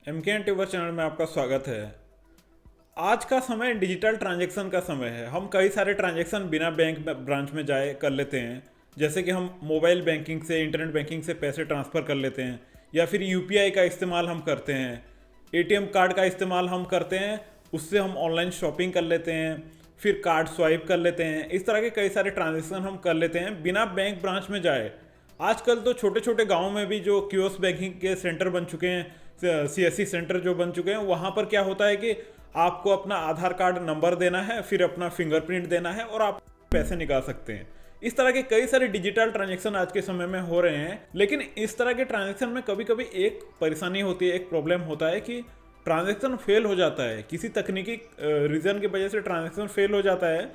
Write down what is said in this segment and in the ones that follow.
MKN tuber channel में आपका स्वागत है। आज का समय डिजिटल ट्रांजैक्शन का समय है। हम कई सारे ट्रांजैक्शन बिना बैंक ब्रांच में जाए कर लेते हैं। जैसे कि हम मोबाइल बैंकिंग से, इंटरनेट बैंकिंग से पैसे ट्रांसफ़र कर लेते हैं, या फिर UPI का इस्तेमाल हम करते हैं, ATM कार्ड का इस्तेमाल हम करते हैं, उससे हम ऑनलाइन शॉपिंग कर लेते हैं, फिर कार्ड स्वाइप कर लेते हैं। इस तरह के कई सारे ट्रांजेक्शन हम कर लेते हैं बिना बैंक ब्रांच में जाए। आजकल तो छोटे छोटे गांव में भी जो कियोस्क बैंकिंग के सेंटर बन चुके हैं, CSC सेंटर जो बन चुके हैं, वहाँ पर क्या होता है कि आपको अपना आधार कार्ड नंबर देना है, फिर अपना फिंगरप्रिंट देना है और आप पैसे निकाल सकते हैं। इस तरह के कई सारे डिजिटल ट्रांजैक्शन आज के समय में हो रहे हैं। लेकिन इस तरह के ट्रांजैक्शन में कभी कभी एक परेशानी होती है, एक प्रॉब्लम होता है कि ट्रांजैक्शन फेल हो जाता है। किसी तकनीकी रीज़न की वजह से ट्रांजैक्शन फेल हो जाता है,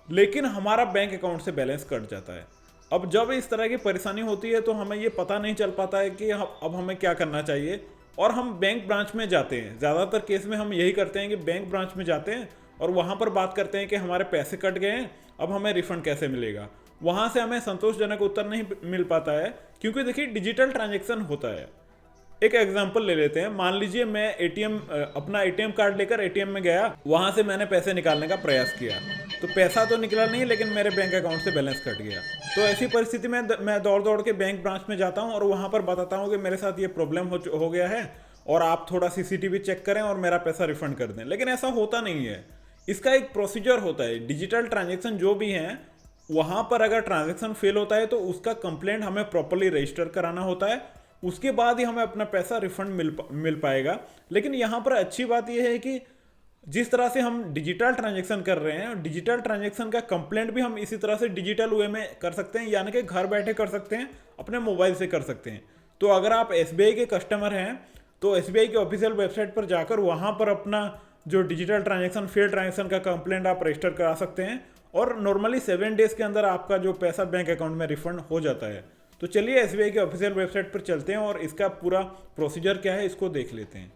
लेकिन हमारा बैंक अकाउंट से बैलेंस कट जाता है। अब जब इस तरह की परेशानी होती है तो हमें ये पता नहीं चल पाता है कि अब हमें क्या करना चाहिए, और हम बैंक ब्रांच में जाते हैं। ज़्यादातर केस में हम यही करते हैं कि बैंक ब्रांच में जाते हैं और वहाँ पर बात करते हैं कि हमारे पैसे कट गए हैं, अब हमें रिफंड कैसे मिलेगा। वहाँ से हमें संतोषजनक उत्तर नहीं मिल पाता है, क्योंकि देखिए डिजिटल ट्रांजैक्शन होता है। एक एग्जांपल ले लेते हैं। मान लीजिए मैं अपना ATM कार्ड लेकर ATM में गया, वहां से मैंने पैसे निकालने का प्रयास किया, तो पैसा तो निकला नहीं, लेकिन मेरे बैंक अकाउंट से बैलेंस कट गया। तो ऐसी परिस्थिति में मैं दौड़ दौड़ के बैंक ब्रांच में जाता हूं और वहां पर बताता हूं कि मेरे साथ ये प्रॉब्लम हो गया है और आप थोड़ा CCTV चेक करें और मेरा पैसा रिफंड कर दें। लेकिन ऐसा होता नहीं है। इसका एक प्रोसीजर होता है। डिजिटल ट्रांजेक्शन जो भी हैं, वहां पर अगर ट्रांजेक्शन फेल होता है तो उसका कंप्लेंट हमें प्रॉपरली रजिस्टर कराना होता है। उसके बाद ही हमें अपना पैसा रिफंड मिल पाएगा। लेकिन यहाँ पर अच्छी बात यह है कि जिस तरह से हम डिजिटल ट्रांजैक्शन कर रहे हैं, डिजिटल ट्रांजैक्शन का कंप्लेंट भी हम इसी तरह से डिजिटल वे में कर सकते हैं, यानी कि घर बैठे कर सकते हैं, अपने मोबाइल से कर सकते हैं। तो अगर आप SBI के कस्टमर हैं तो SBI के ऑफिशियल वेबसाइट पर जाकर वहाँ पर अपना जो डिजिटल ट्रांजैक्शन, फेल ट्रांजैक्शन का कंप्लेंट आप रजिस्टर करा सकते हैं, और नॉर्मली 7 डेज के अंदर आपका जो पैसा बैंक अकाउंट में रिफंड हो जाता है। तो चलिए SBI के ऑफिशियल वेबसाइट पर चलते हैं और इसका पूरा प्रोसीजर क्या है इसको देख लेते हैं।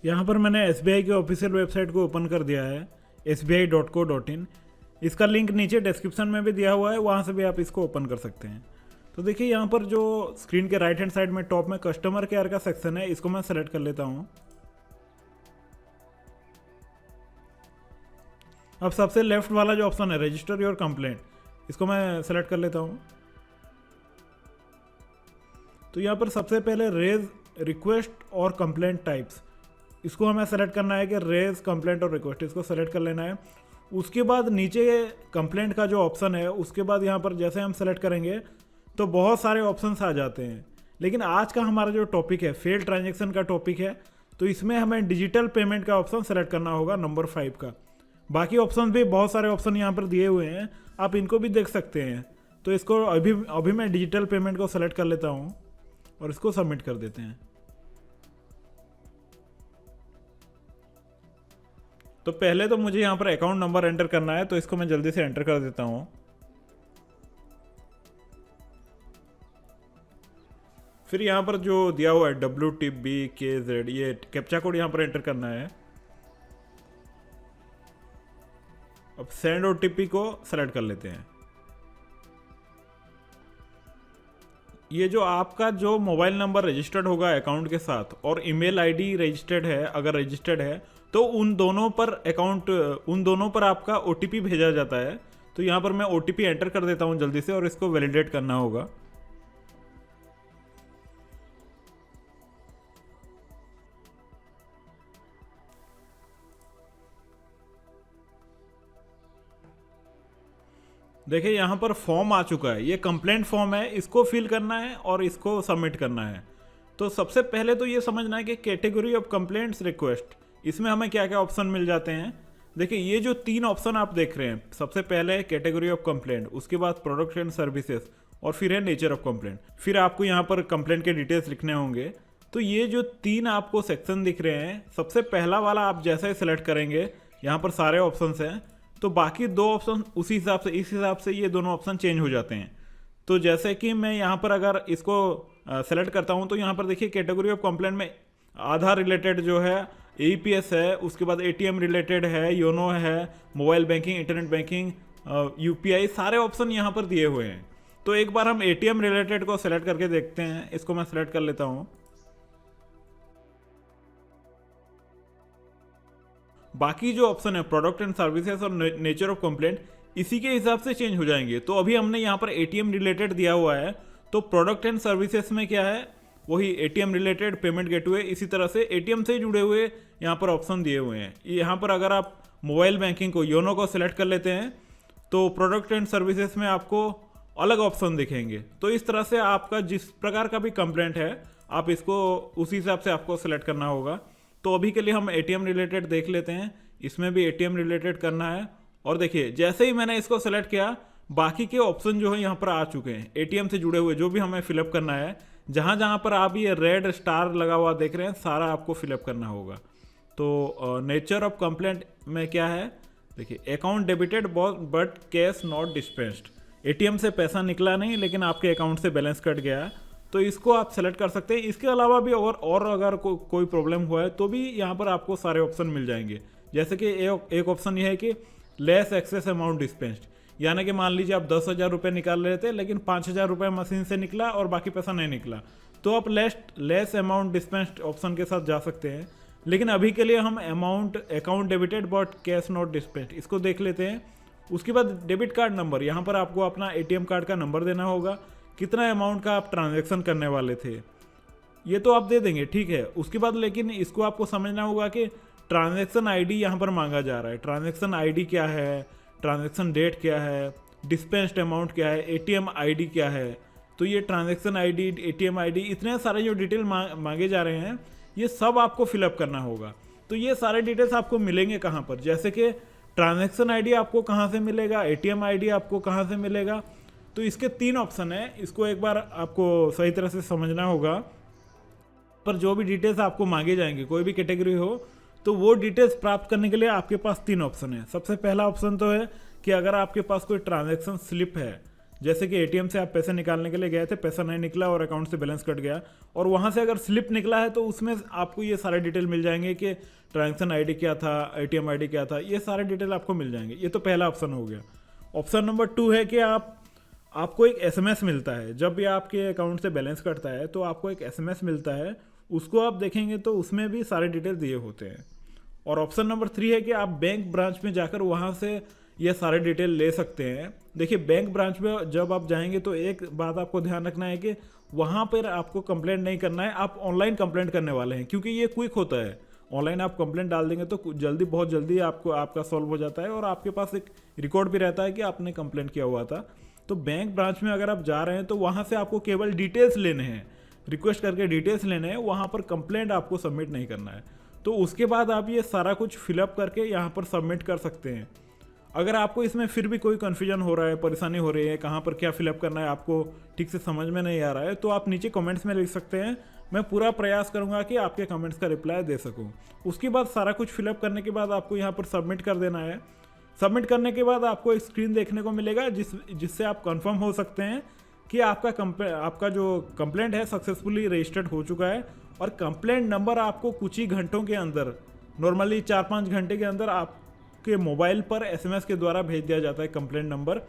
यहाँ पर मैंने SBI के ऑफिशियल वेबसाइट को ओपन कर दिया है, sbi.co.in। इसका लिंक नीचे डिस्क्रिप्शन में भी दिया हुआ है, वहाँ से भी आप इसको ओपन कर सकते हैं। तो देखिए यहाँ पर जो स्क्रीन के राइट हैंड साइड में टॉप में कस्टमर केयर का सेक्शन है, इसको मैं सेलेक्ट कर लेता हूँ। अब सबसे लेफ्ट वाला जो ऑप्शन है, रजिस्टर योर कंप्लेंट, इसको मैं सेलेक्ट कर लेता हूँ। तो यहाँ पर सबसे पहले रेज रिक्वेस्ट और कंप्लेंट टाइप्स, इसको हमें सेलेक्ट करना है कि रेज, कंप्लेंट और रिक्वेस्ट, इसको सेलेक्ट कर लेना है। उसके बाद नीचे कंप्लेंट का जो ऑप्शन है, उसके बाद यहाँ पर जैसे हम सेलेक्ट करेंगे तो बहुत सारे ऑप्शंस आ जाते हैं। लेकिन आज का हमारा जो टॉपिक है, फेल ट्रांजैक्शन का टॉपिक है, तो इसमें हमें डिजिटल पेमेंट का ऑप्शन सेलेक्ट करना होगा, नंबर 5 का। बाकी ऑप्शन भी बहुत सारे ऑप्शन यहाँ पर दिए हुए हैं, आप इनको भी देख सकते हैं। तो इसको अभी मैं डिजिटल पेमेंट को सेलेक्ट कर लेता हूँ और इसको सबमिट कर देते हैं। तो पहले तो मुझे यहाँ पर अकाउंट नंबर एंटर करना है, तो इसको मैं जल्दी से एंटर कर देता हूँ। फिर यहाँ पर जो दिया हुआ है WTBKZ, ये कैप्चा कोड यहाँ पर एंटर करना है। अब सेंड OTP को सेलेक्ट कर लेते हैं। ये जो आपका जो मोबाइल नंबर रजिस्टर्ड होगा अकाउंट के साथ और ईमेल आईडी रजिस्टर्ड है, अगर रजिस्टर्ड है, तो उन दोनों पर आपका OTP भेजा जाता है। तो यहाँ पर मैं OTP एंटर कर देता हूँ जल्दी से, और इसको वैलिडेट करना होगा। देखिए यहाँ पर फॉर्म आ चुका है, ये कंप्लेंट फॉर्म है, इसको फिल करना है और इसको सबमिट करना है। तो सबसे पहले तो ये समझना है कि कैटेगरी ऑफ कंप्लेंट्स रिक्वेस्ट, इसमें हमें क्या क्या ऑप्शन मिल जाते हैं। देखिए ये जो 3 ऑप्शन आप देख रहे हैं, सबसे पहले है कैटेगरी ऑफ कंप्लेंट, उसके बाद प्रोडक्ट एंड सर्विसेज, और फिर है नेचर ऑफ कंप्लेंट। फिर आपको यहाँ पर कंप्लेंट के डिटेल्स लिखने होंगे। तो ये जो 3 आपको सेक्शन दिख रहे हैं, सबसे पहला वाला आप जैसा ही सिलेक्ट करेंगे, यहाँ पर सारे ऑप्शंस हैं, तो बाकी 2 ऑप्शन उसी हिसाब से, इस हिसाब से ये दोनों ऑप्शन चेंज हो जाते हैं। तो जैसे कि मैं यहाँ पर अगर इसको सेलेक्ट करता हूँ, तो यहाँ पर देखिए कैटेगरी ऑफ कंप्लेंट में आधार रिलेटेड जो है, APS है, उसके बाद ATM रिलेटेड है, योनो है, mobile banking, internet banking, UPI, सारे ऑप्शन यहाँ पर दिए हुए हैं। तो एक बार हम ATM रिलेटेड को सेलेक्ट करके देखते हैं। इसको मैं सेलेक्ट कर लेता हूँ। बाकी जो ऑप्शन है प्रोडक्ट एंड सर्विसेज और नेचर ऑफ कंप्लेंट इसी के हिसाब से चेंज हो जाएंगे। तो अभी हमने यहाँ पर एटीएम रिलेटेड दिया हुआ है, तो प्रोडक्ट एंड सर्विसेज में क्या है, वही एटीएम रिलेटेड, पेमेंट गेटवे, इसी तरह से एटीएम से जुड़े हुए यहाँ पर ऑप्शन दिए हुए हैं। यहाँ पर अगर आप मोबाइल बैंकिंग को, योनो को सिलेक्ट कर लेते हैं तो प्रोडक्ट एंड सर्विसेज में आपको अलग ऑप्शन दिखेंगे। तो इस तरह से आपका जिस प्रकार का भी कंप्लेंट है आप इसको उसी हिसाब से आपको सेलेक्ट करना होगा। तो अभी के लिए हम एटीएम रिलेटेड देख लेते हैं, इसमें भी एटीएम रिलेटेड करना है। और देखिए जैसे ही मैंने इसको सेलेक्ट किया बाकी के ऑप्शन जो है यहाँ पर आ चुके हैं, एटीएम से जुड़े हुए जो भी हमें फिलअप करना है। जहाँ जहाँ पर आप ये रेड स्टार लगा हुआ देख रहे हैं सारा आपको फिलअप करना होगा। तो नेचर ऑफ कंप्लेंट में क्या है, देखिए account debited but cash not dispensed, ATM से पैसा निकला नहीं लेकिन आपके अकाउंट से बैलेंस कट गया, तो इसको आप सेलेक्ट कर सकते हैं। इसके अलावा भी और अगर कोई प्रॉब्लम हुआ है तो भी यहाँ पर आपको सारे ऑप्शन मिल जाएंगे। जैसे कि एक ऑप्शन ये है कि लेस एक्सेस अमाउंट डिस्पेंस्ड, यानी कि मान लीजिए आप 10,000 रुपये निकाल रहे थे लेकिन 5,000 रुपये मशीन से निकला और बाकी पैसा नहीं निकला, तो आप लेस अमाउंट डिस्पेंस्ड ऑप्शन के साथ जा सकते हैं। लेकिन अभी के लिए हम account debited but cash not dispensed इसको देख लेते हैं। उसके बाद डेबिट कार्ड नंबर, यहाँ पर आपको अपना एटीएम कार्ड का नंबर देना होगा, कितना अमाउंट का आप ट्रांजैक्शन करने वाले थे ये तो आप दे देंगे, ठीक है। उसके बाद लेकिन इसको आपको समझना होगा कि ट्रांजैक्शन आईडी यहाँ पर मांगा जा रहा है। ट्रांजैक्शन आईडी क्या है, ट्रांजैक्शन डेट क्या है, डिस्पेंस्ड अमाउंट क्या है, एटीएम आईडी क्या है। तो ये ट्रांजैक्शन आईडी, एटीएम आईडी, इतने सारे जो डिटेल मांगे जा रहे हैं ये सब आपको फिलअप करना होगा। तो ये सारे डिटेल्स आपको मिलेंगे कहाँ पर, जैसे कि ट्रांजैक्शन आईडी आपको कहाँ से मिलेगा, एटीएम आईडी आपको कहाँ से मिलेगा। तो इसके 3 ऑप्शन है, इसको एक बार आपको सही तरह से समझना होगा। पर जो भी डिटेल्स आपको मांगे जाएंगे, कोई भी कैटेगरी हो, तो वो डिटेल्स प्राप्त करने के लिए आपके पास 3 ऑप्शन है। सबसे पहला ऑप्शन तो है कि अगर आपके पास कोई ट्रांजैक्शन स्लिप है, जैसे कि एटीएम से आप पैसे निकालने के लिए गए थे, पैसा नहीं निकला और अकाउंट से बैलेंस कट गया, और वहाँ से अगर स्लिप निकला है तो उसमें आपको ये सारे डिटेल मिल जाएंगे कि ट्रांजैक्शन आईडी क्या था, एटीएम आईडी क्या था, ये सारे डिटेल आपको मिल जाएंगे। ये तो पहला ऑप्शन हो गया। ऑप्शन नंबर 2 है कि आपको एक एसएमएस मिलता है, जब भी आपके अकाउंट से बैलेंस कटता है तो आपको एक एसएमएस मिलता है, उसको आप देखेंगे तो उसमें भी सारे डिटेल दिए होते हैं। और ऑप्शन नंबर 3 है कि आप बैंक ब्रांच में जाकर वहाँ से ये सारे डिटेल ले सकते हैं। देखिए बैंक ब्रांच में जब आप जाएंगे तो एक बात आपको ध्यान रखना है कि वहाँ पर आपको कंप्लेंट नहीं करना है, आप ऑनलाइन कंप्लेंट करने वाले हैं, क्योंकि ये क्विक होता है। ऑनलाइन आप कंप्लेंट डाल देंगे तो बहुत जल्दी आपका सॉल्व हो जाता है और आपके पास एक रिकॉर्ड भी रहता है कि आपने कंप्लेंट किया हुआ था। तो बैंक ब्रांच में अगर आप जा रहे हैं तो वहाँ से आपको केवल डिटेल्स लेने हैं, रिक्वेस्ट करके डिटेल्स लेने हैं, वहाँ पर कंप्लेंट आपको सबमिट नहीं करना है। तो उसके बाद आप ये सारा कुछ फिलअप करके यहाँ पर सबमिट कर सकते हैं। अगर आपको इसमें फिर भी कोई कन्फ्यूजन हो रहा है, परेशानी हो रही है, कहाँ पर क्या फिलअप करना है आपको ठीक से समझ में नहीं आ रहा है, तो आप नीचे कमेंट्स में लिख सकते हैं। मैं पूरा प्रयास करूँगा कि आपके कमेंट्स का रिप्लाई दे सकूँ। उसके बाद सारा कुछ फिलअप करने के बाद आपको यहाँ पर सबमिट कर देना है। सबमिट करने के बाद आपको एक स्क्रीन देखने को मिलेगा जिससे आप कंफर्म हो सकते हैं कि आपका जो कंप्लेंट है सक्सेसफुली रजिस्टर्ड हो चुका है। और कंप्लेंट नंबर आपको कुछ ही घंटों के अंदर, नॉर्मली 4-5 घंटे के अंदर आपके मोबाइल पर एसएमएस के द्वारा भेज दिया जाता है कंप्लेंट नंबर।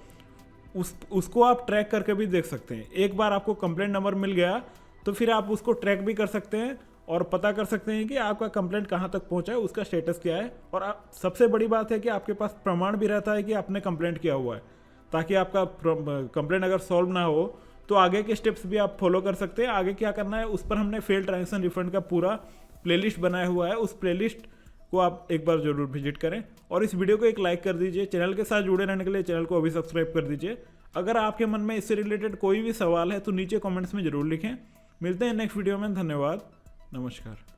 उसको आप ट्रैक करके भी देख सकते हैं। एक बार आपको कंप्लेंट नंबर मिल गया तो फिर आप उसको ट्रैक भी कर सकते हैं और पता कर सकते हैं कि आपका कंप्लेंट कहाँ तक पहुँचा है, उसका स्टेटस क्या है। और सबसे बड़ी बात है कि आपके पास प्रमाण भी रहता है कि आपने कंप्लेंट किया हुआ है, ताकि आपका कंप्लेंट अगर सॉल्व ना हो तो आगे के स्टेप्स भी आप फॉलो कर सकते हैं। आगे क्या करना है उस पर हमने फेल ट्रांजैक्शन रिफंड का पूरा प्लेलिस्ट बनाया हुआ है, उस प्लेलिस्ट को आप एक बार जरूर विजिट करें। और इस वीडियो को एक लाइक कर दीजिए। चैनल के साथ जुड़े रहने के लिए चैनल को अभी सब्सक्राइब कर दीजिए। अगर आपके मन में इससे रिलेटेड कोई भी सवाल है तो नीचे कमेंट्स में जरूर लिखें। मिलते हैं नेक्स्ट वीडियो में। धन्यवाद, नमस्कार।